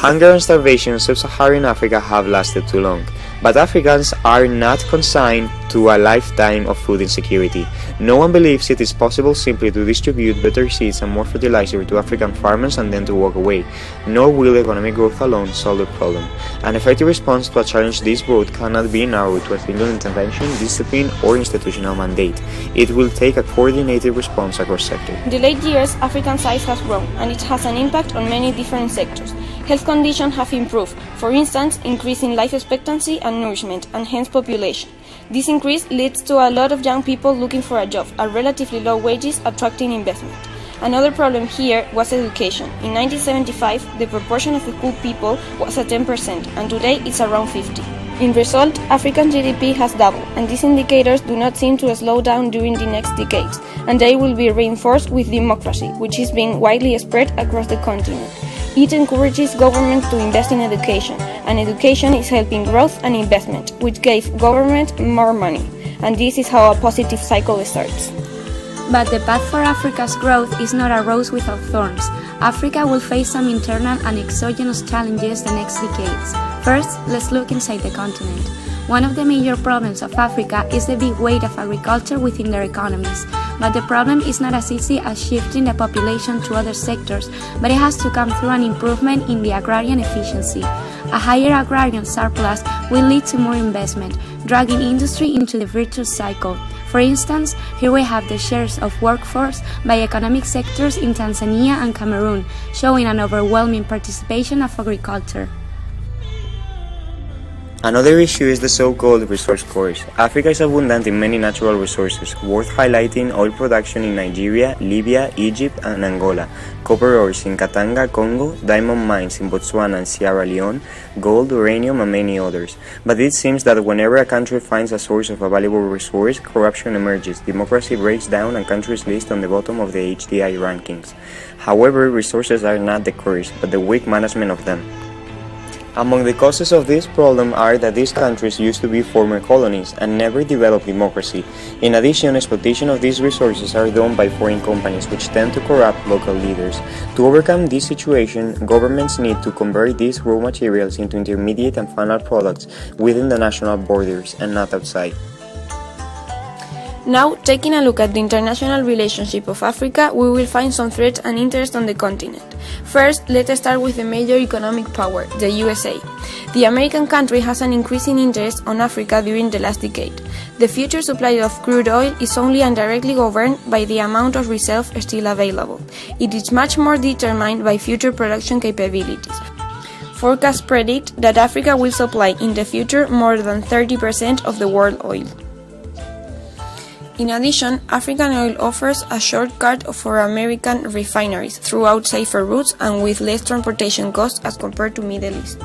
Hunger and starvation in sub-Saharan Africa have lasted too long, but Africans are not consigned to a lifetime of food insecurity. No one believes it is possible simply to distribute better seeds and more fertilizer to African farmers and then to walk away, nor will economic growth alone solve the problem. An effective response to a challenge this broad cannot be narrowed to a single intervention, discipline, or institutional mandate. It will take a coordinated response across sectors. In the late years, African size has grown, and it has an impact on many different sectors. Health conditions have improved, for instance, increasing life expectancy and nourishment, and hence population. This increase leads to a lot of young people looking for a job at relatively low wages, attracting investment. Another problem here was education. In 1975, the proportion of school people was at 10%, and today it's around 50%. In result, African GDP has doubled, and these indicators do not seem to slow down during the next decades, and they will be reinforced with democracy, which is being widely spread across the continent. It encourages governments to invest in education, and education is helping growth and investment, which gave government more money. And this is how a positive cycle starts. But the path for Africa's growth is not a rose without thorns. Africa will face some internal and exogenous challenges the next decades. First, let's look inside the continent. One of the major problems of Africa is the big weight of agriculture within their economies. But the problem is not as easy as shifting the population to other sectors, but it has to come through an improvement in the agrarian efficiency. A higher agrarian surplus will lead to more investment, dragging industry into the virtuous cycle. For instance, here we have the shares of workforce by economic sectors in Tanzania and Cameroon, showing an overwhelming participation of agriculture. Another issue is the so-called resource curse. Africa is abundant in many natural resources, worth highlighting oil production in Nigeria, Libya, Egypt, and Angola, copper ores in Katanga, Congo, diamond mines in Botswana and Sierra Leone, gold, uranium, and many others. But it seems that whenever a country finds a source of a valuable resource, corruption emerges, democracy breaks down, and countries list on the bottom of the HDI rankings. However, resources are not the curse, but the weak management of them. Among the causes of this problem are that these countries used to be former colonies and never developed democracy. In addition, exploitation of these resources are done by foreign companies, which tend to corrupt local leaders. To overcome this situation, governments need to convert these raw materials into intermediate and final products within the national borders and not outside. Now, taking a look at the international relationship of Africa, we will find some threats and interest on the continent. First, let us start with the major economic power, the USA. The American country has an increasing interest on Africa during the last decade. The future supply of crude oil is only indirectly governed by the amount of reserve still available. It is much more determined by future production capabilities. Forecasts predict that Africa will supply in the future more than 30% of the world oil. In addition, African oil offers a shortcut for American refineries throughout safer routes and with less transportation costs as compared to Middle East.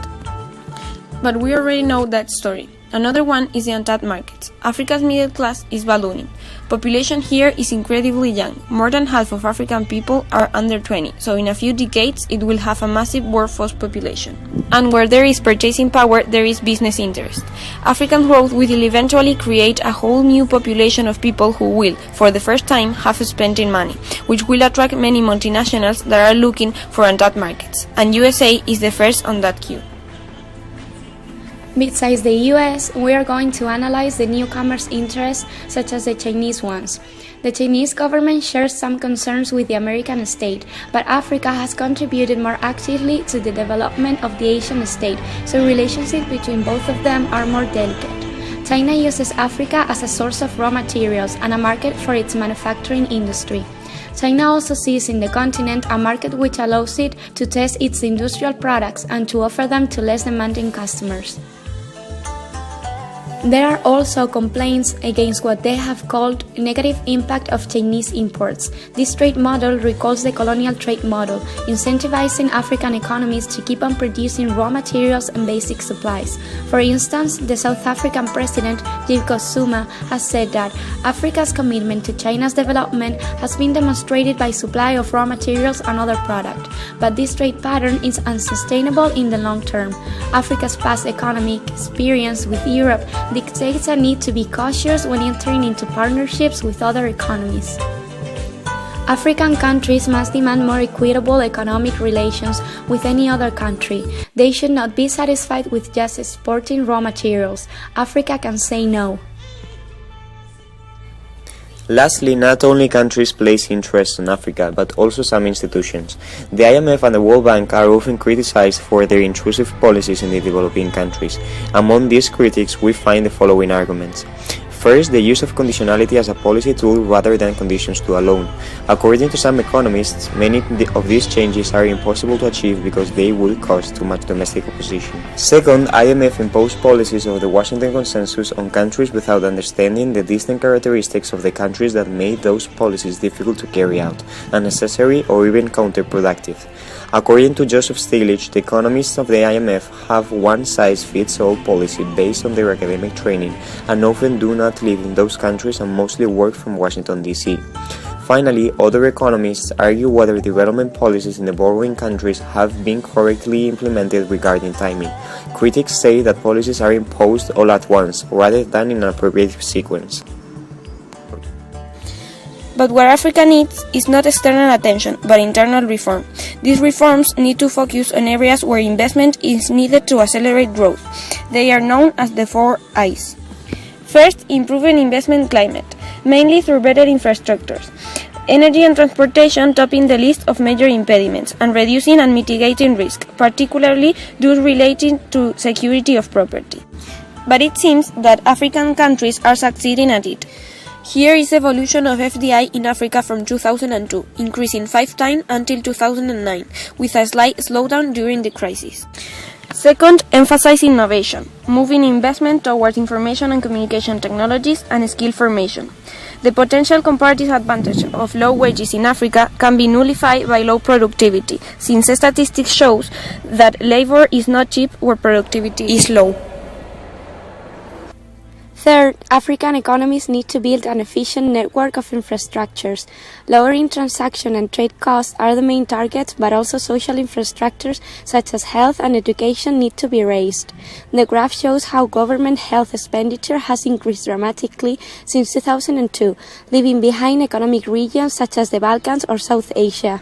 But we already know that story. Another one is the untapped markets. Africa's middle class is ballooning. Population here is incredibly young. More than half of African people are under 20, so in a few decades it will have a massive workforce population. And where there is purchasing power, there is business interest. African growth will eventually create a whole new population of people who will, for the first time, have spending money, which will attract many multinationals that are looking for untapped markets. And USA is the first on that queue. Besides the US, we are going to analyze the newcomers' interests, such as the Chinese ones. The Chinese government shares some concerns with the American state, but Africa has contributed more actively to the development of the Asian state, so relationships between both of them are more delicate. China uses Africa as a source of raw materials and a market for its manufacturing industry. China also sees in the continent a market which allows it to test its industrial products and to offer them to less demanding customers. There are also complaints against what they have called negative impact of Chinese imports. This trade model recalls the colonial trade model, incentivizing African economies to keep on producing raw materials and basic supplies. For instance, the South African president, Jacob Zuma, has said that Africa's commitment to China's development has been demonstrated by supply of raw materials and other products, but this trade pattern is unsustainable in the long term. Africa's past economic experience with Europe dictates a need to be cautious when entering into partnerships with other economies. African countries must demand more equitable economic relations with any other country. They should not be satisfied with just exporting raw materials. Africa can say no. Lastly, not only countries place interest in Africa, but also some institutions. The IMF and the World Bank are often criticized for their intrusive policies in the developing countries. Among these critics, we find the following arguments. First, the use of conditionality as a policy tool rather than conditions to a loan. According to some economists, many of these changes are impossible to achieve because they would cause too much domestic opposition. Second, IMF imposed policies of the Washington Consensus on countries without understanding the distinct characteristics of the countries that made those policies difficult to carry out, unnecessary or even counterproductive. According to Joseph Stiglitz, the economists of the IMF have one-size-fits-all policy based on their academic training and often do not live in those countries and mostly work from Washington, D.C. Finally, other economists argue whether development policies in the borrowing countries have been correctly implemented regarding timing. Critics say that policies are imposed all at once rather than in an appropriate sequence. But what Africa needs is not external attention, but internal reform. These reforms need to focus on areas where investment is needed to accelerate growth. They are known as the 4 I's. First, improving investment climate, mainly through better infrastructures. Energy and transportation topping the list of major impediments, and reducing and mitigating risk, particularly those relating to security of property. But it seems that African countries are succeeding at it. Here is the evolution of FDI in Africa from 2002, increasing 5 times until 2009, with a slight slowdown during the crisis. Second, emphasize innovation, moving investment towards information and communication technologies and skill formation. The potential comparative advantage of low wages in Africa can be nullified by low productivity, since statistics shows that labor is not cheap where productivity is low. Third, African economies need to build an efficient network of infrastructures. Lowering transaction and trade costs are the main targets, but also social infrastructures such as health and education need to be raised. The graph shows how government health expenditure has increased dramatically since 2002, leaving behind economic regions such as the Balkans or South Asia.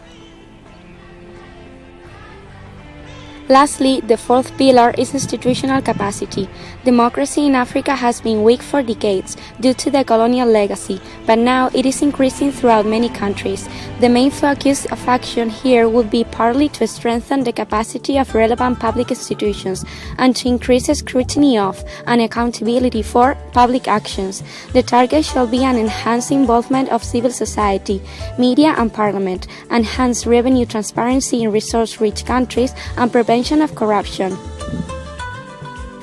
Lastly, the fourth pillar is institutional capacity. Democracy in Africa has been weak for decades due to the colonial legacy, but now it is increasing throughout many countries. The main focus of action here would be partly to strengthen the capacity of relevant public institutions and to increase scrutiny of and accountability for public actions. The target shall be an enhanced involvement of civil society, media and parliament, enhanced revenue transparency in resource-rich countries, and prevention of corruption.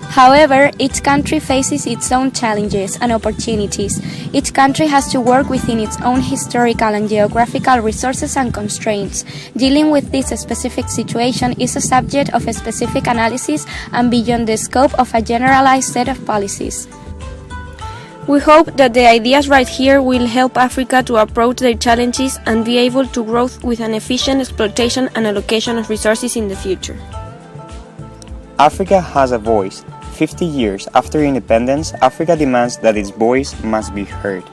However, each country faces its own challenges and opportunities. Each country has to work within its own historical and geographical resources and constraints. Dealing with this specific situation is a subject of a specific analysis and beyond the scope of a generalized set of policies. We hope that the ideas right here will help Africa to approach their challenges and be able to grow with an efficient exploitation and allocation of resources in the future. Africa has a voice. 50 years after independence, Africa demands that its voice must be heard.